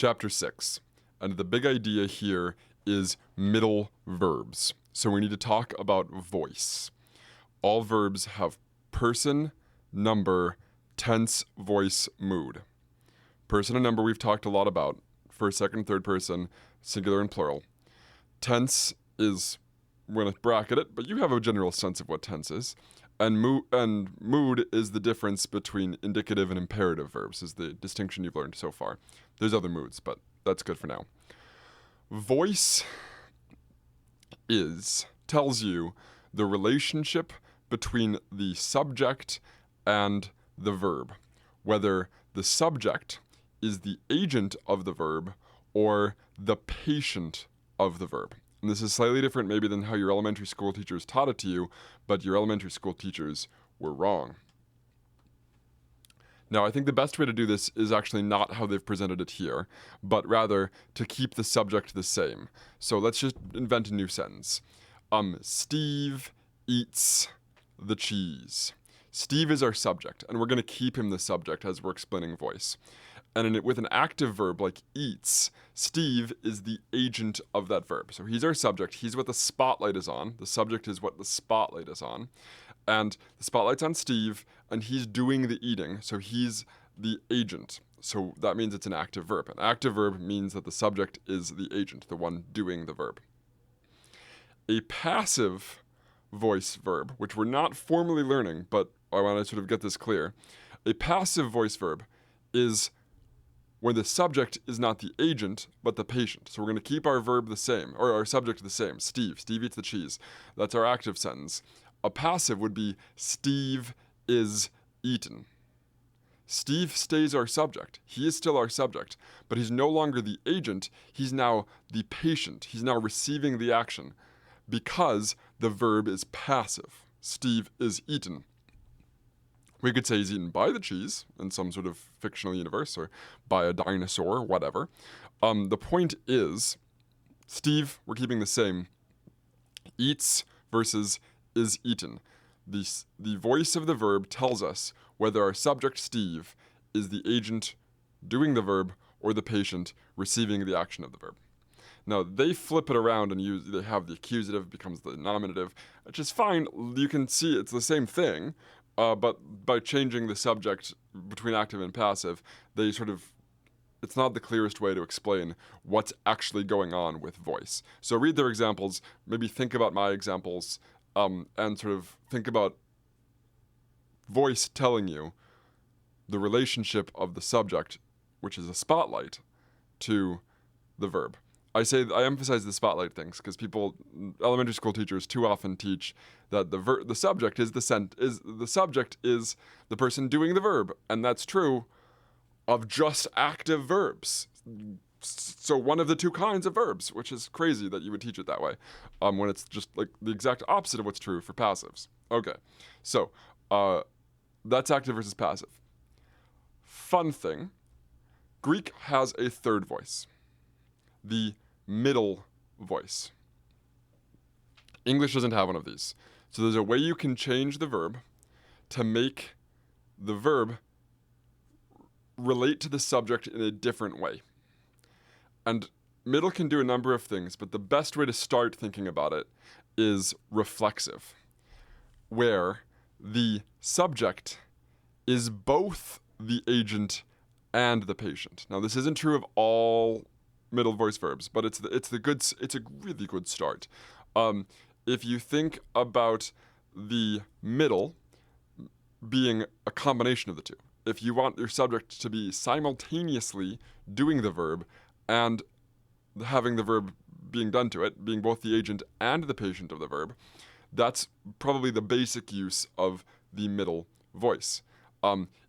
Chapter 6. And the big idea here is middle verbs. So we need to talk about voice. All verbs have person, number, tense, voice, mood. Person and number we've talked a lot about. First, second, third person, singular and plural. Tense is, we're going to bracket it, but you have a general sense of what tense is. And mood is the difference between indicative and imperative verbs, is the distinction you've learned so far. There's other moods, but that's good for now. Voice tells you the relationship between the subject and the verb, whether the subject is the agent of the verb or the patient of the verb. And this is slightly different maybe than how your elementary school teachers taught it to you, but your elementary school teachers were wrong. Now, I think the best way to do this is actually not how they've presented it here, but rather to keep the subject the same. So let's just invent a new sentence. Steve eats the cheese. Steve is our subject, and we're going to keep him the subject as we're explaining voice. And with an active verb like eats, Steve is the agent of that verb. So he's our subject. He's what the spotlight is on. The subject is what the spotlight is on. And the spotlight's on Steve, and he's doing the eating. So he's the agent. So that means it's an active verb. An active verb means that the subject is the agent, the one doing the verb. A passive voice verb, which we're not formally learning, but I want to sort of get this clear. A passive voice verb is when the subject is not the agent, but the patient. So we're going to keep our verb the same, or our subject the same. Steve eats the cheese. That's our active sentence. A passive would be Steve is eaten. Steve stays our subject. He is still our subject, but he's no longer the agent. He's now the patient. He's now receiving the action because the verb is passive. Steve is eaten. We could say he's eaten by the cheese in some sort of fictional universe, or by a dinosaur, whatever. The point is, Steve, we're keeping the same. Eats versus is eaten. The voice of the verb tells us whether our subject, Steve, is the agent doing the verb or the patient receiving the action of the verb. Now, they flip it around and they have the accusative becomes the nominative, which is fine. You can see it's the same thing. But by changing the subject between active and passive, it's not the clearest way to explain what's actually going on with voice. So read their examples, maybe think about my examples, and sort of think about voice telling you the relationship of the subject, which is a spotlight, to the verb. I emphasize the spotlight things because elementary school teachers too often teach that the subject is the person doing the verb, and that's true of just active verbs. So one of the two kinds of verbs, which is crazy that you would teach it that way, when it's just like the exact opposite of what's true for passives. Okay, so that's active versus passive. Fun thing, Greek has a third voice. The middle voice. English doesn't have one of these. So there's a way you can change the verb to make the verb relate to the subject in a different way. And middle can do a number of things, but the best way to start thinking about it is reflexive, where the subject is both the agent and the patient. Now, this isn't true of all middle voice verbs, but it's a really good start. If you think about the middle being a combination of the two, if you want your subject to be simultaneously doing the verb and having the verb being done to it, being both the agent and the patient of the verb, that's probably the basic use of the middle voice.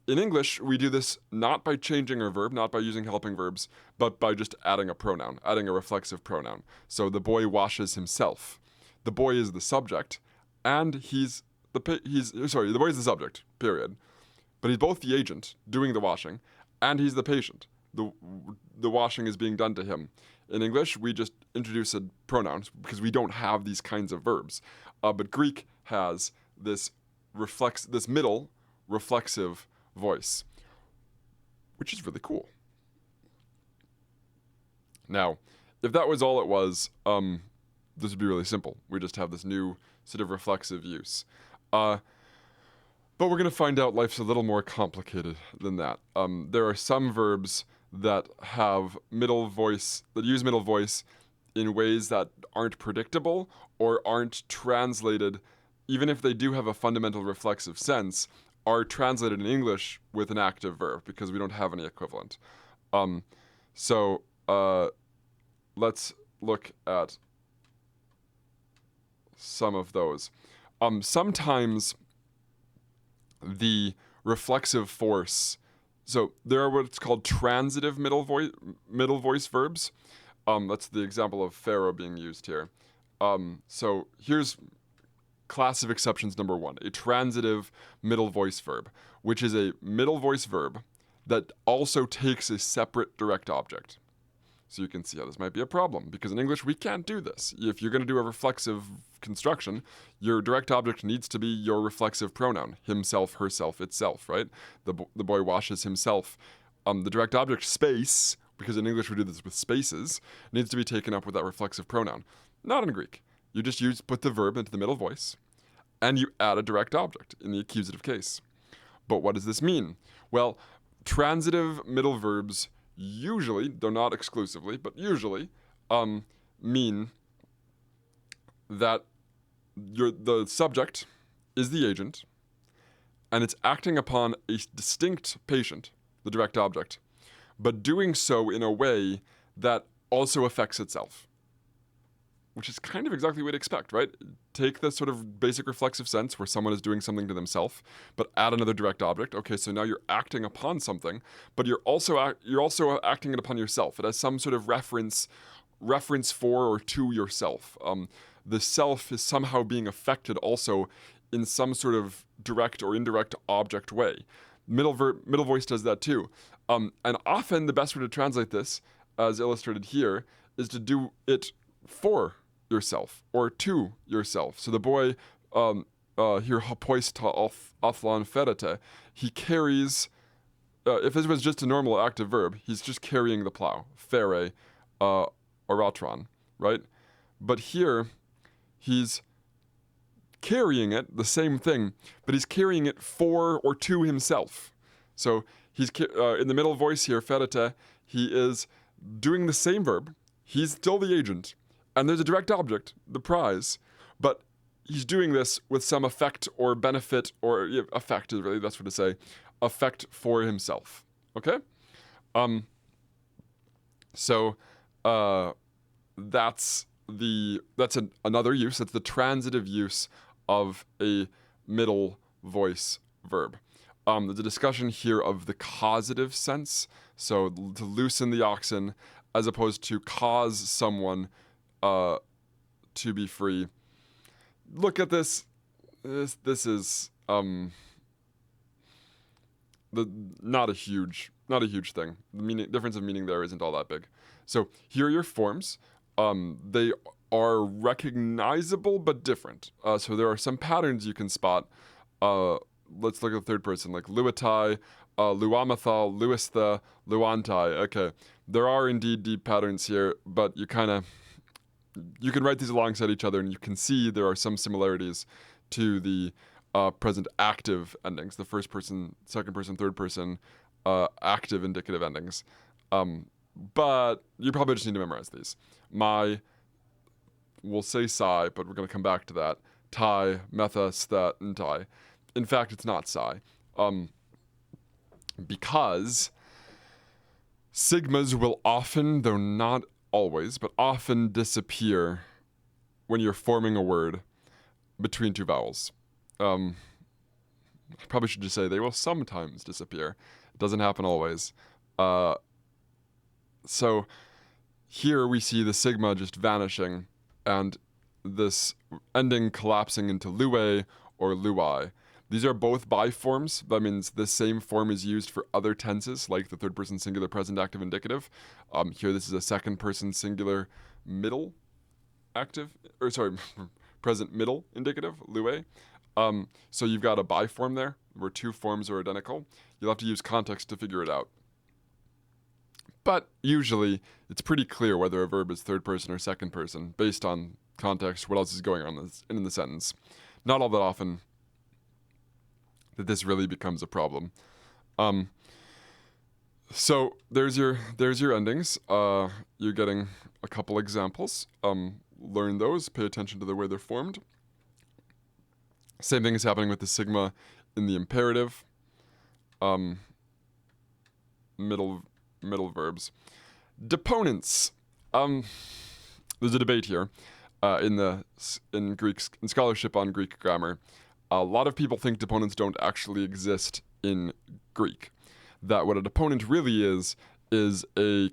In English, we do this not by changing our verb, not by using helping verbs, but by just adding a pronoun, adding a reflexive pronoun. So the boy washes himself. The boy is the subject, and the boy is the subject, period. But he's both the agent doing the washing, and he's the patient. The washing is being done to him. In English, we just introduce a pronoun because we don't have these kinds of verbs. But Greek has this middle reflexive voice, which is really cool. Now, if that was all it was, this would be really simple. We just have this new sort of reflexive use. But we're going to find out life's a little more complicated than that. There are some verbs that have middle voice, that use middle voice in ways that aren't predictable or aren't translated, even if they do have a fundamental reflexive sense, are translated in English with an active verb because we don't have any equivalent. So let's look at some of those. Sometimes the reflexive force, so there are what's called transitive middle voice verbs. That's the example of Pharaoh being used here. So here's class of exceptions number one, a transitive middle voice verb, which is a middle voice verb that also takes a separate direct object. So you can see how this might be a problem, because in English we can't do this. If you're going to do a reflexive construction, your direct object needs to be your reflexive pronoun, himself, herself, itself, right? The boy washes himself. The direct object space, because in English we do this with spaces, needs to be taken up with that reflexive pronoun. Not in Greek. You just put the verb into the middle voice, and you add a direct object in the accusative case. But what does this mean? Well, transitive middle verbs usually, though not exclusively, but usually, mean that the subject is the agent, and it's acting upon a distinct patient, the direct object, but doing so in a way that also affects itself. Which is kind of exactly what you'd expect, right? Take the sort of basic reflexive sense where someone is doing something to themselves, but add another direct object. Okay, so now you're acting upon something, but you're also acting it upon yourself. It has some sort of reference for or to yourself. The self is somehow being affected also in some sort of direct or indirect object way. Middle voice does that too. And often the best way to translate this, as illustrated here, is to do it for yourself or to yourself. So the boy here hapois ta athlan ferete, he carries, if this was just a normal active verb, he's just carrying the plow, fere, oratron, right? But here, he's carrying it, the same thing, but he's carrying it for or to himself. So he's in the middle voice here, ferete, he is doing the same verb, he's still the agent, and there's a direct object, the prize, but he's doing this with some effect or benefit, or effect is really, that's what to say, effect for himself. Okay? So that's another use. That's the transitive use of a middle voice verb. There's a discussion here of the causative sense, so to loosen the oxen, as opposed to cause someone to be free. Look at this. This is not a huge thing. The difference of meaning there isn't all that big. So here are your forms. They are recognizable but different. So there are some patterns you can spot. Let's look at the third person, like luatai, luamathal, luistha, luantai. Okay, there are indeed deep patterns here, but you can write these alongside each other, and you can see there are some similarities to the present active endings, the first person, second person, third person, active indicative endings. But you probably just need to memorize these. We'll say psi, but we're going to come back to that. Tai, metha, stha, and tai. In fact, it's not psi. Because sigmas will often, though not always, but often disappear when you're forming a word between two vowels. I probably should just say they will sometimes disappear. It doesn't happen always. So here we see the sigma just vanishing and this ending collapsing into lue or luai. These are both biforms. That means the same form is used for other tenses, like the third person singular present active indicative. Here this is a second person singular middle active, or sorry, present middle indicative, lue. So you've got a biform there, where two forms are identical. You'll have to use context to figure it out. But usually, it's pretty clear whether a verb is third person or second person based on context, what else is going on in the sentence. Not all that often that this really becomes a problem. So there's your endings. You're getting a couple examples. Learn those. Pay attention to the way they're formed. Same thing is happening with the sigma in the imperative. Middle verbs. Deponents. There's a debate here in scholarship on Greek grammar. A lot of people think deponents don't actually exist in Greek. That what a deponent really is a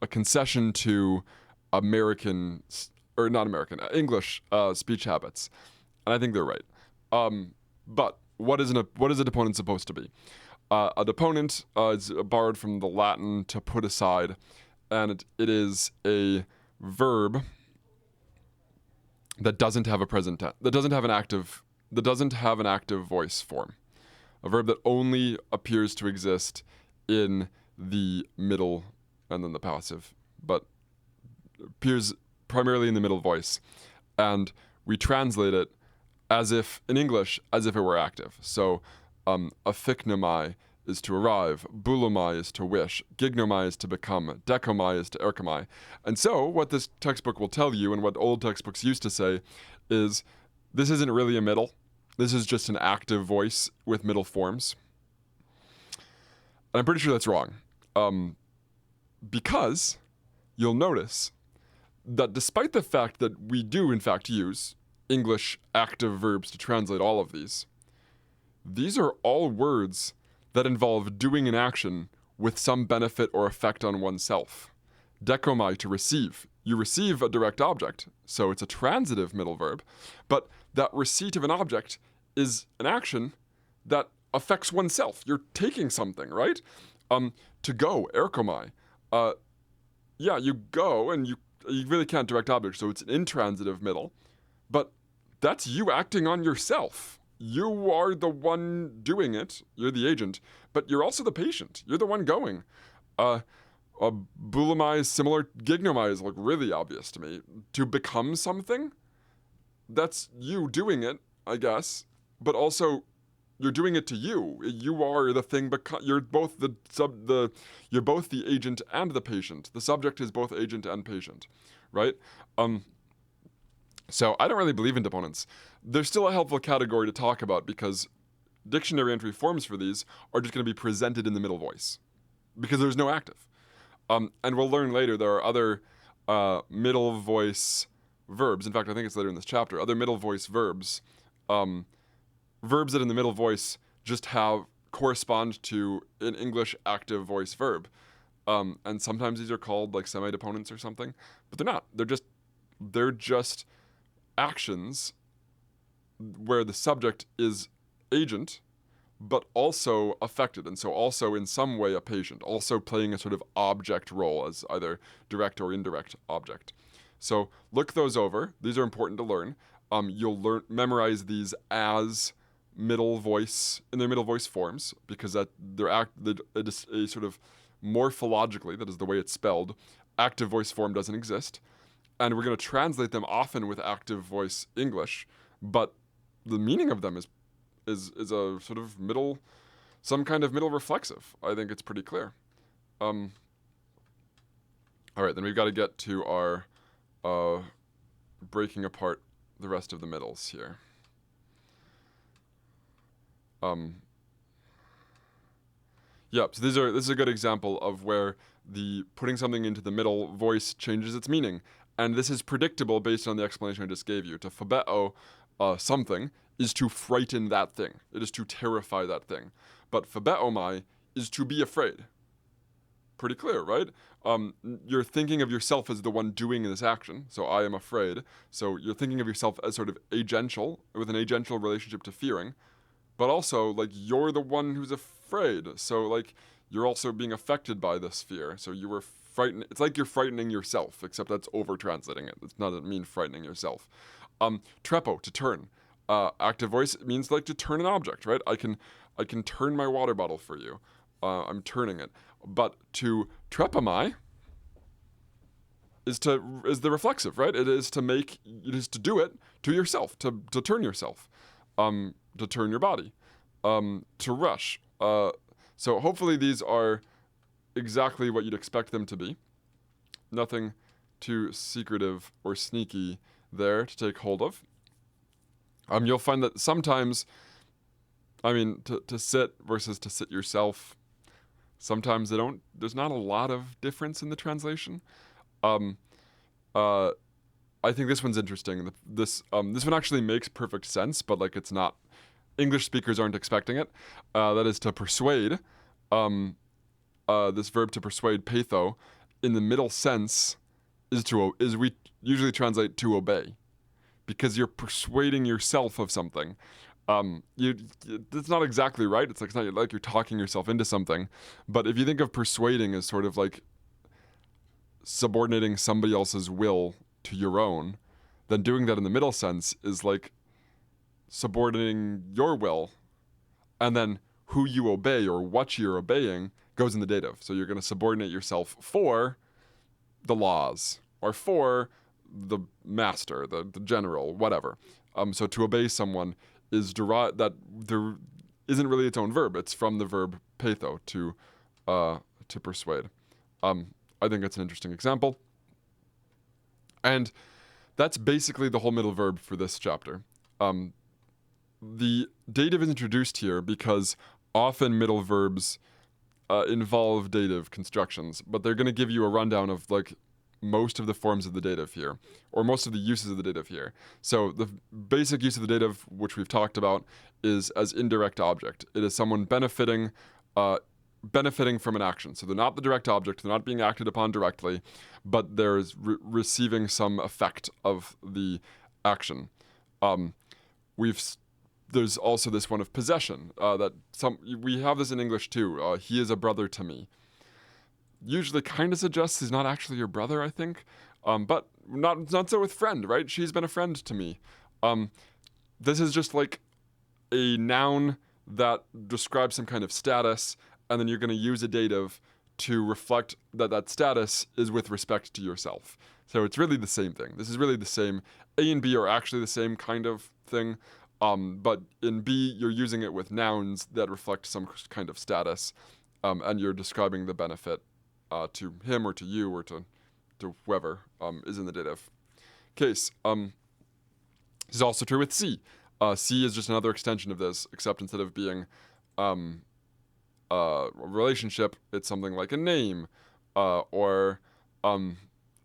concession to English speech habits, and I think they're right. But what is a deponent supposed to be? A deponent is borrowed from the Latin to put aside, and it is a verb that doesn't have a present tense, that doesn't have an active voice form. A verb that only appears to exist in the middle and then the passive, but appears primarily in the middle voice. And we translate it in English, as if it were active. So, aphiknomai is to arrive, boulomai is to wish, gignomai is to become, decomai is to erkomai. And so, what this textbook will tell you, and what old textbooks used to say, is this isn't really a middle. This is just an active voice with middle forms. And I'm pretty sure that's wrong. Because you'll notice that despite the fact that we do, in fact, use English active verbs to translate all of these are all words that involve doing an action with some benefit or effect on oneself. Decomai, to receive. You receive a direct object, so it's a transitive middle verb, but that receipt of an object is an action that affects oneself. You're taking something, right? To go, erkomai. You go, and you really can't direct object, so it's an intransitive middle, but that's you acting on yourself. You are the one doing it, you're the agent, but you're also the patient. You're the one going. Boulomai is similar, gignomai is like really obvious to me. To become something, that's you doing it, I guess, but also you're doing it to you. You are the thing, you're both you're both the agent and the patient. The subject is both agent and patient, right? So I don't really believe in deponents. There's still a helpful category to talk about because dictionary entry forms for these are just going to be presented in the middle voice because there's no active. And we'll learn later there are other middle voice verbs. In fact, I think it's later in this chapter. Other middle voice verbs. Verbs that in the middle voice just correspond to an English active voice verb. And sometimes these are called like semi-deponents or something, but they're not. They're just actions where the subject is agent, but also affected, and so also in some way a patient, also playing a sort of object role as either direct or indirect object. So look those over. These are important to learn. You'll memorize these as middle voice, in their middle voice forms, because it is a sort of morphologically, that is the way it's spelled, active voice form doesn't exist. And we're going to translate them often with active voice English, but the meaning of them is a sort of some kind of middle reflexive. I think it's pretty clear. All right, then we've got to get to our breaking apart the rest of the middles here. So this is a good example of where the putting something into the middle voice changes its meaning. And this is predictable based on the explanation I just gave you. To phobeo something is to frighten that thing. It is to terrify that thing. But phobeomai is to be afraid. Pretty clear, right? You're thinking of yourself as the one doing this action. So I am afraid. So you're thinking of yourself as sort of agential, with an agential relationship to fearing. But also, like, you're the one who's afraid. So, like, you're also being affected by this fear. So you were frightened. It's like you're frightening yourself, except that's over-translating it. It doesn't mean frightening yourself. Trepo, to turn. Active voice means, like, to turn an object, right? I can turn my water bottle for you. I'm turning it. But to trepamai is the reflexive, right? It is to do it to yourself, to turn yourself, to turn your body, to rush. So hopefully these are exactly what you'd expect them to be. Nothing too secretive or sneaky there to take hold of. You'll find that sometimes, to sit versus to sit yourself, sometimes there's not a lot of difference in the translation. I think this one's interesting. This one actually makes perfect sense, but like it's not. English speakers aren't expecting it. That is to persuade. This verb to persuade, peitho, in the middle sense is we usually translate to obey, because you're persuading yourself of something. That's not exactly right. It's not like you're talking yourself into something. But if you think of persuading as sort of like subordinating somebody else's will to your own, then doing that in the middle sense is like subordinating your will, and then who you obey or what you're obeying goes in the dative. So you're going to subordinate yourself for the laws or for the master, the general, whatever. So to obey someone is derived, that there isn't really its own verb. It's from the verb peitho, to persuade. I think it's an interesting example. And that's basically the whole middle verb for this chapter. The dative is introduced here because often middle verbs involve dative constructions, but they're going to give you a rundown of like most of the forms of the dative here, or most of the uses of the dative here. So the basic use of the dative, which we've talked about, is as indirect object. It is someone benefiting from an action. So they're not the direct object, they're not being acted upon directly, but there's receiving some effect of the action. There's also this one of possession, we have this in English too. He is a brother to me. Usually kind of suggests he's not actually your brother, I think. But not so with friend, right? She's been a friend to me. This is just like a noun that describes some kind of status, and then you're going to use a dative to reflect that status is with respect to yourself. So it's really the same thing. This is really the same. A and B are actually the same kind of thing. But in B, you're using it with nouns that reflect some kind of status, and you're describing the benefit to him or to you or to whoever is in the dative case. This is also true with C. C is just another extension of this, except instead of being a relationship, it's something like a name, or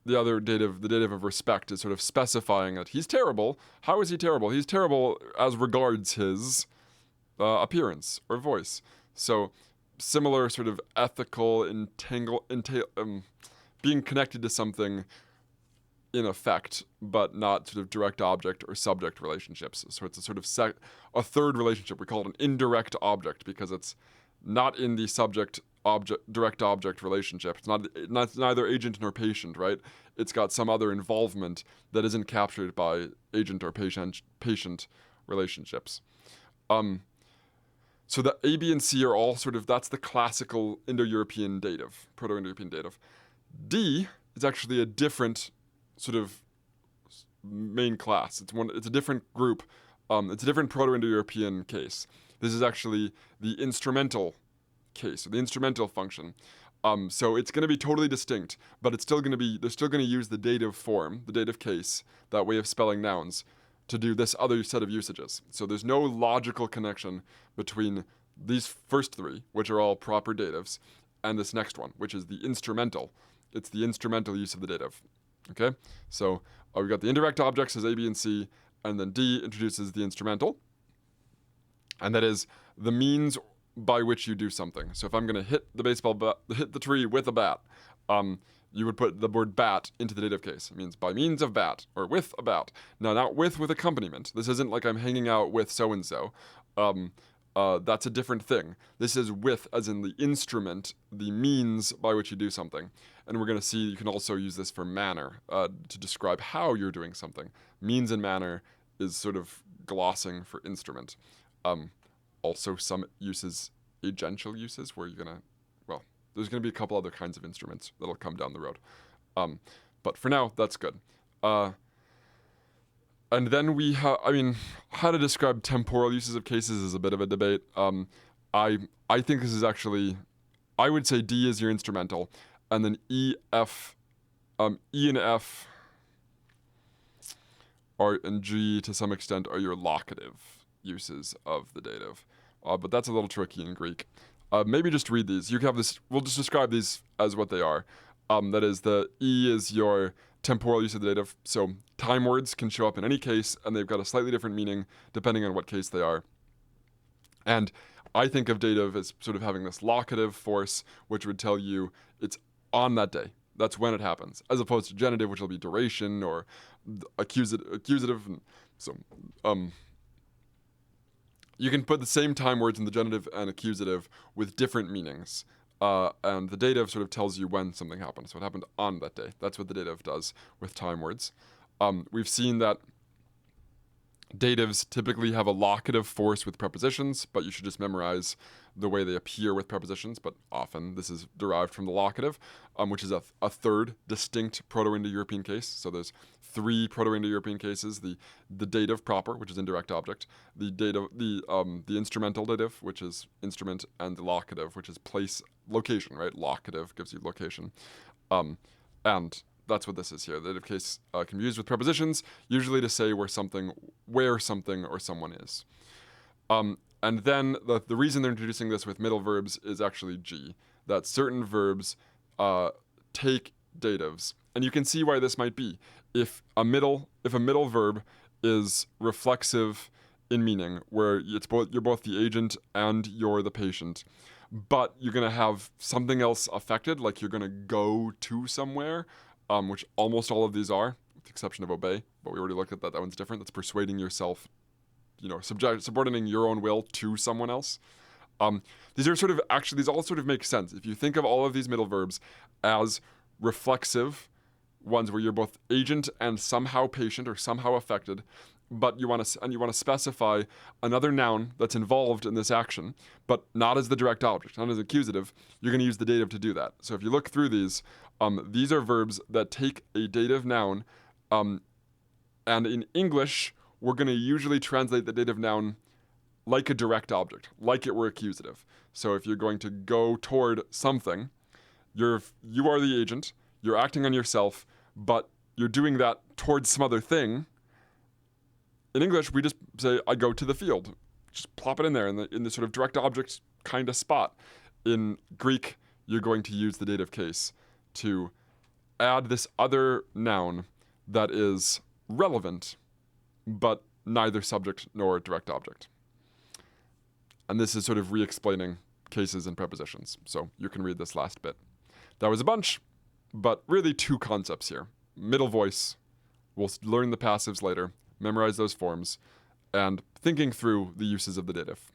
the other dative, the dative of respect, is sort of specifying that he's terrible. How is he terrible? He's terrible as regards his appearance or voice. So similar sort of ethical being connected to something in effect, but not sort of direct object or subject relationships. So it's a sort of a third relationship. We call it an indirect object because it's not in the direct object relationship. It's neither agent nor patient, right? It's got some other involvement that isn't captured by agent or patient relationships. So the A, B, and C are all that's the classical Indo-European dative, Proto-Indo-European dative. D is actually a different sort of main class. It's a different group. It's a different Proto-Indo-European case. This is actually the instrumental case, or the instrumental function. So it's going to be totally distinct, but they're still going to use the dative form, the dative case, that way of spelling nouns, to do this other set of usages. So there's no logical connection between these first three, which are all proper datives, and this next one, which is the instrumental. It's the instrumental use of the dative. Okay? So we've got the indirect objects as A, B, and C, and then D introduces the instrumental, and that is the means by which you do something. So if I'm going to hit the tree with a bat, you would put the word bat into the dative case. It means by means of bat, or with a bat. Now, not with accompaniment. This isn't like I'm hanging out with so-and-so. That's a different thing. This is with, as in the instrument, the means by which you do something. And we're going to see you can also use this for manner, to describe how you're doing something. Means and manner is sort of glossing for instrument. Also some uses, agential uses, where you're going to, There's going to be a couple other kinds of instruments that'll come down the road. But for now, that's good. And then we have, I mean, how to describe temporal uses of cases is a bit of a debate. I think this is actually, I would say D is your instrumental, and then E, and F, and G to some extent are your locative uses of the dative. But that's a little tricky in Greek. Maybe just read these. You can have this, we'll just describe these as what they are. That is, the E is your temporal use of the dative. So time words can show up in any case, and they've got a slightly different meaning depending on what case they are. And I think of dative as sort of having this locative force, which would tell you it's on that day. That's when it happens, as opposed to genitive, which will be duration or accusative. So, you can put the same time words in the genitive and accusative with different meanings. And the dative sort of tells you when something happened. So it happened on that day. That's what the dative does with time words. We've seen that datives typically have a locative force with prepositions, but you should just memorize the way they appear with prepositions. But often this is derived from the locative, which is a third distinct Proto-Indo-European case. So there's 3 Proto-Indo-European cases: the dative proper, which is indirect object; the instrumental dative, which is instrument; and the locative, which is place, location. Right? Locative gives you location, and that's what this is here. The dative case can be used with prepositions, usually to say where something or someone is. And then the reason they're introducing this with middle verbs is actually G, that certain verbs take datives. And you can see why this might be. If a middle verb is reflexive in meaning, where you're both the agent and you're the patient, but you're going to have something else affected, like you're going to go to somewhere, which almost all of these are, with the exception of obey, but we already looked at that. That one's different. That's persuading yourself, subordinating your own will to someone else. These all sort of make sense. If you think of all of these middle verbs as reflexive ones where you're both agent and somehow patient or somehow affected, but you want to specify another noun that's involved in this action, but not as the direct object, not as accusative, you're going to use the dative to do that. So if you look through these are verbs that take a dative noun, and in English, we're going to usually translate the dative noun like a direct object, like it were accusative. So if you're going to go toward something, you are the agent, you're acting on yourself, but you're doing that towards some other thing. In English, we just say, I go to the field. Just plop it in there in the sort of direct object kind of spot. In Greek, you're going to use the dative case to add this other noun that is relevant, but neither subject nor direct object. And this is sort of re-explaining cases and prepositions. So you can read this last bit. That was a bunch, but really 2 concepts here. Middle voice, we'll learn the passives later, memorize those forms, and thinking through the uses of the dative.